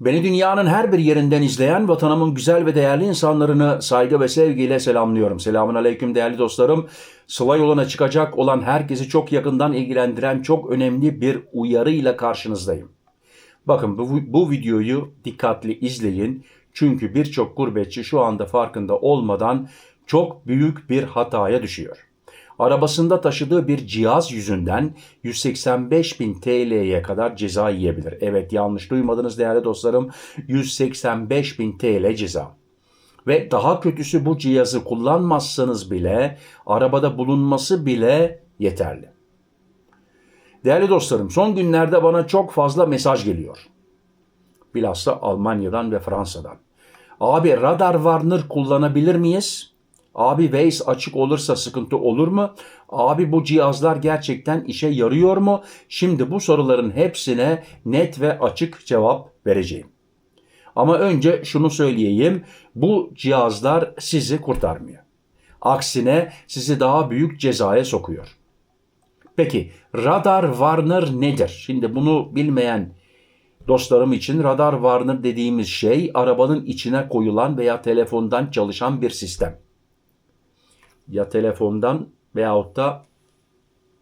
Beni dünyanın her bir yerinden izleyen vatanımın güzel ve değerli insanlarını saygı ve sevgiyle selamlıyorum. Selamun aleyküm değerli dostlarım. Sıla yoluna çıkacak olan herkesi çok yakından ilgilendiren çok önemli bir uyarıyla karşınızdayım. Bakın bu videoyu dikkatli izleyin. Çünkü birçok gurbetçi şu anda farkında olmadan çok büyük bir hataya düşüyor. Arabasında taşıdığı bir cihaz yüzünden 185.000 TL'ye kadar ceza yiyebilir. Evet, yanlış duymadınız değerli dostlarım. 185.000 TL ceza. Ve daha kötüsü, bu cihazı kullanmazsanız bile arabada bulunması bile yeterli. Değerli dostlarım, son günlerde bana çok fazla mesaj geliyor. Bilhassa Almanya'dan ve Fransa'dan. Abi, radar Warner kullanabilir miyiz? Abi, Waze açık olursa sıkıntı olur mu? Abi, bu cihazlar gerçekten işe yarıyor mu? Şimdi bu soruların hepsine net ve açık cevap vereceğim. Ama önce şunu söyleyeyim. Bu cihazlar sizi kurtarmıyor. Aksine sizi daha büyük cezaya sokuyor. Peki radar Warner nedir? Şimdi bunu bilmeyen dostlarım için radar Warner dediğimiz şey arabanın içine koyulan veya telefondan çalışan bir sistem. Ya telefondan veyahut da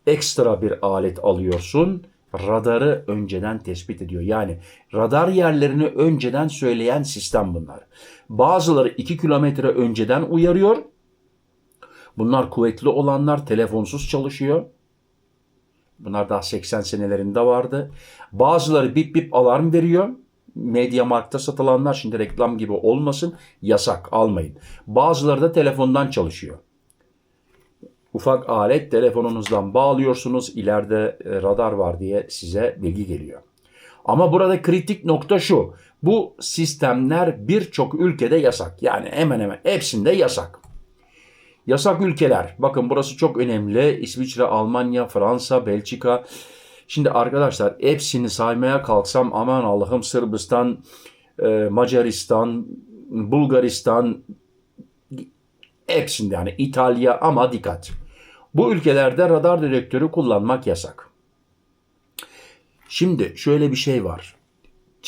ekstra bir alet alıyorsun, radarı önceden tespit ediyor. Yani radar yerlerini önceden söyleyen sistem bunlar. Bazıları 2 kilometre önceden uyarıyor. Bunlar kuvvetli olanlar telefonsuz çalışıyor. Bunlar daha 80 senelerinde vardı. Bazıları bip bip alarm veriyor. MediaMarkt'ta satılanlar, şimdi reklam gibi olmasın, yasak, almayın. Bazıları da telefondan çalışıyor. Ufak alet, telefonunuzdan bağlıyorsunuz, ileride radar var diye size bilgi geliyor. Ama burada kritik nokta şu: bu sistemler birçok ülkede yasak. Yani hemen hemen hepsinde yasak. Yasak ülkeler, bakın burası çok önemli: İsviçre, Almanya, Fransa, Belçika. Şimdi arkadaşlar, hepsini saymaya kalksam aman Allah'ım, Sırbistan, Macaristan, Bulgaristan, hepsinde, yani İtalya, ama dikkat. Bu ülkelerde radar dedektörü kullanmak yasak. Şimdi şöyle bir şey var.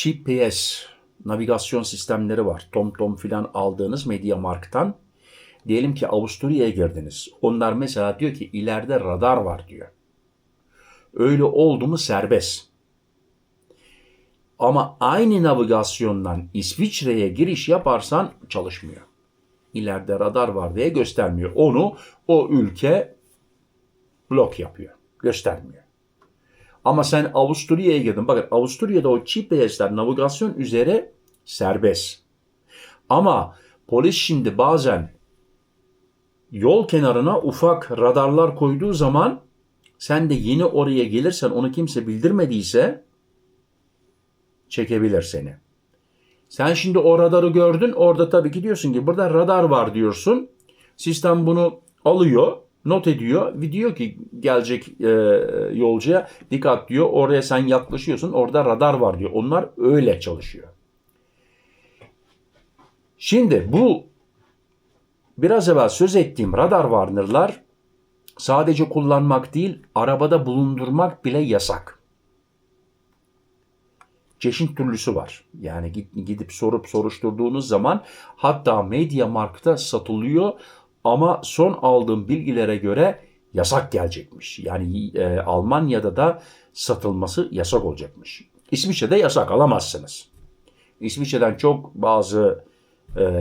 GPS navigasyon sistemleri var. TomTom filan aldığınız MediaMarkt'tan. Diyelim ki Avusturya'ya girdiniz. Onlar mesela diyor ki ileride radar var diyor. Öyle oldu mu serbest. Ama aynı navigasyondan İsviçre'ye giriş yaparsan çalışmıyor. İleride radar var diye göstermiyor. Onu o ülke blok yapıyor. Göstermiyor. Ama sen Avusturya'ya girdin. Bakın, Avusturya'da o GPS'ler navigasyon üzere serbest. Ama polis şimdi bazen yol kenarına ufak radarlar koyduğu zaman, sen de yeni oraya gelirsen, onu kimse bildirmediyse çekebilir seni. Sen şimdi o radarı gördün, orada tabii ki diyorsun ki burada radar var diyorsun. Sistem bunu alıyor, not ediyor ve diyor ki gelecek yolcuya dikkat diyor, oraya sen yaklaşıyorsun, orada radar var diyor. Onlar öyle çalışıyor. Şimdi bu biraz evvel söz ettiğim radar Warner'lar sadece kullanmak değil, arabada bulundurmak bile yasak. Çeşit türlüsü var. Yani gidip sorup soruşturduğunuz zaman, hatta MediaMarkt'ta satılıyor ama son aldığım bilgilere göre yasak gelecekmiş. Yani Almanya'da da satılması yasak olacakmış. İsviçre'de yasak, alamazsınız. İsviçre'den çok bazı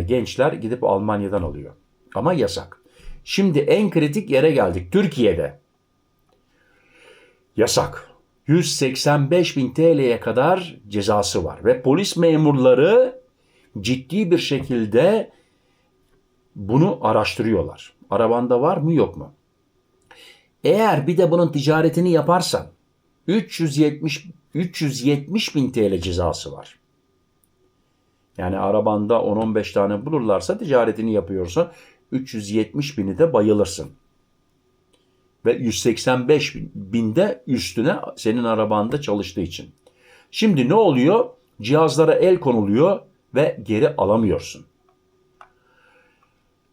gençler gidip Almanya'dan alıyor. Ama yasak. Şimdi en kritik yere geldik. Türkiye'de yasak. 185.000 TL'ye kadar cezası var. Ve polis memurları ciddi bir şekilde bunu araştırıyorlar. Arabanda var mı yok mu? Eğer bir de bunun ticaretini yaparsan 370.000 TL cezası var. Yani arabanda 10-15 tane bulurlarsa, ticaretini yapıyorsa 370.000'i de bayılırsın. Ve 185.000 de üstüne senin arabanda çalıştığı için. Şimdi ne oluyor? Cihazlara el konuluyor ve geri alamıyorsun.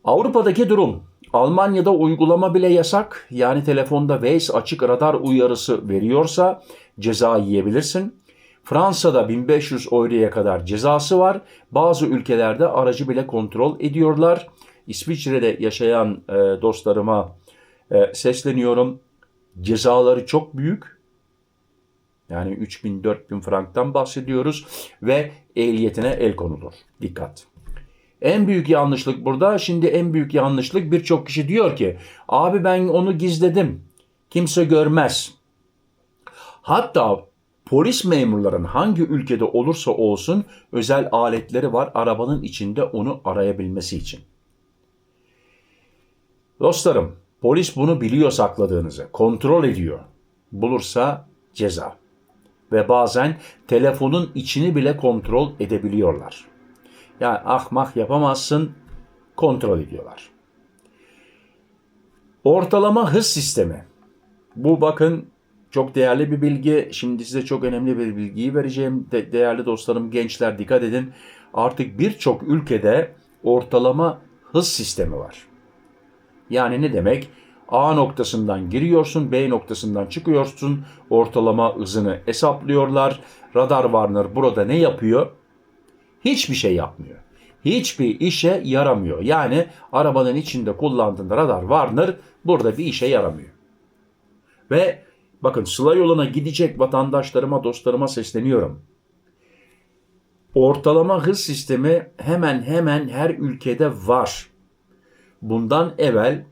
Avrupa'daki durum: Almanya'da uygulama bile yasak. Yani telefonda Waze açık radar uyarısı veriyorsa ceza yiyebilirsin. Fransa'da 1500 euroya kadar cezası var. Bazı ülkelerde aracı bile kontrol ediyorlar. İsviçre'de yaşayan dostlarıma sesleniyorum. Cezaları çok büyük. Yani 3000-4000 franktan bahsediyoruz ve ehliyetine el konulur. Dikkat. En büyük yanlışlık burada. Şimdi en büyük yanlışlık, birçok kişi diyor ki abi ben onu gizledim. Kimse görmez. Hatta polis memurların hangi ülkede olursa olsun özel aletleri var arabanın içinde onu arayabilmesi için. Dostlarım, polis bunu biliyor sakladığınızı, kontrol ediyor. Bulursa ceza. Ve bazen telefonun içini bile kontrol edebiliyorlar. Yani ahmak yapamazsın, kontrol ediyorlar. Ortalama hız sistemi. Bu bakın çok değerli bir bilgi. Şimdi size çok önemli bir bilgiyi vereceğim. Değerli dostlarım, gençler dikkat edin. Artık birçok ülkede ortalama hız sistemi var. Yani ne demek? A noktasından giriyorsun, B noktasından çıkıyorsun. Ortalama hızını hesaplıyorlar. Radar Warner burada ne yapıyor? Hiçbir şey yapmıyor. Hiçbir işe yaramıyor. Yani arabanın içinde kullandığında Radar Warner burada bir işe yaramıyor. Ve bakın, Sıla yoluna gidecek vatandaşlarıma, dostlarıma sesleniyorum. Ortalama hız sistemi hemen hemen her ülkede var. Bundan evvel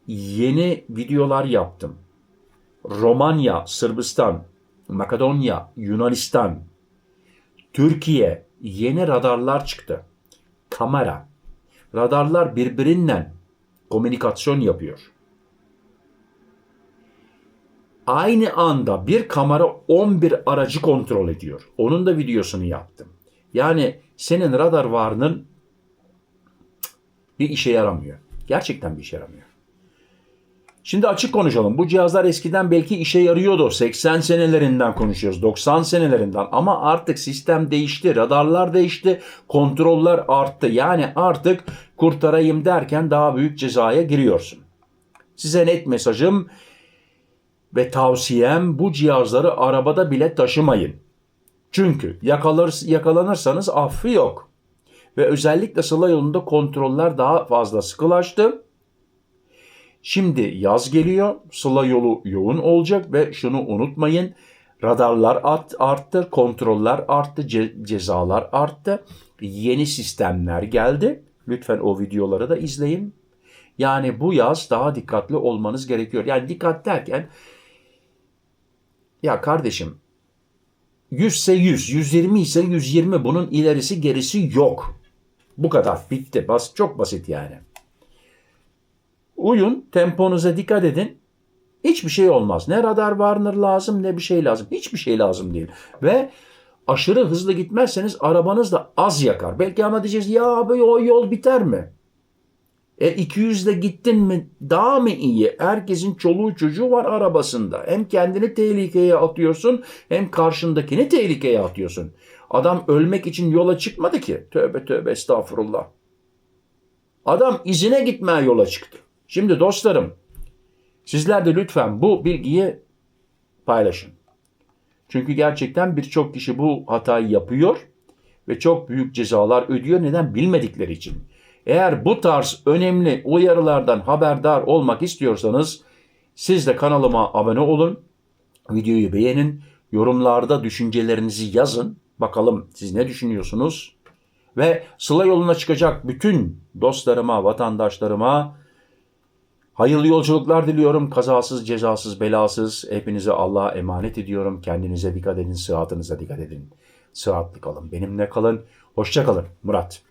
yeni videolar yaptım. Romanya, Sırbistan, Makedonya, Yunanistan, Türkiye yeni radarlar çıktı. Kamera. Radarlar birbirinden komünikasyon yapıyor. Aynı anda bir kamera 11 aracı kontrol ediyor. Onun da videosunu yaptım. Yani senin radar varının bir işe yaramıyor. Gerçekten bir işe yaramıyor. Şimdi açık konuşalım. Bu cihazlar eskiden belki işe yarıyordu. 80 senelerinden konuşuyoruz. 90 senelerinden. Ama artık sistem değişti. Radarlar değişti. Kontroller arttı. Yani artık kurtarayım derken daha büyük cezaya giriyorsun. Size net mesajım ve tavsiyem, bu cihazları arabada bile taşımayın. Çünkü yakalanırsanız affı yok. Ve özellikle Sıla yolunda kontroller daha fazla sıkılaştı. Şimdi yaz geliyor, Sıla yolu yoğun olacak ve şunu unutmayın. Radarlar arttı, kontroller arttı, cezalar arttı. Yeni sistemler geldi. Lütfen o videoları da izleyin. Yani bu yaz daha dikkatli olmanız gerekiyor. Yani dikkat derken, ya kardeşim 100 ise 100, 120 ise 120, bunun ilerisi gerisi yok. Bu kadar, bitti. Çok basit yani. Uyun, temponuza dikkat edin. Hiçbir şey olmaz. Ne radar warner lazım, ne bir şey lazım. Hiçbir şey lazım değil. Ve aşırı hızlı gitmezseniz arabanız da az yakar. Belki ama diyeceğiz, ya abi o yol biter mi? 200'de gittin mi daha mı iyi? Herkesin çoluğu çocuğu var arabasında. Hem kendini tehlikeye atıyorsun, hem karşındakini tehlikeye atıyorsun. Adam ölmek için yola çıkmadı ki. Tövbe tövbe, estağfurullah. Adam izine gitmeye yola çıktı. Şimdi dostlarım, sizler de lütfen bu bilgiyi paylaşın. Çünkü gerçekten birçok kişi bu hatayı yapıyor ve çok büyük cezalar ödüyor. Neden? Bilmedikleri için. Eğer bu tarz önemli uyarılardan haberdar olmak istiyorsanız siz de kanalıma abone olun, videoyu beğenin, yorumlarda düşüncelerinizi yazın. Bakalım siz ne düşünüyorsunuz? Ve Sıla yoluna çıkacak bütün dostlarıma, vatandaşlarıma hayırlı yolculuklar diliyorum. Kazasız, cezasız, belasız. Hepinizi Allah'a emanet ediyorum. Kendinize dikkat edin, sıhhatinize dikkat edin. Sıhhatli kalın, benimle kalın. Hoşça kalın. Murat.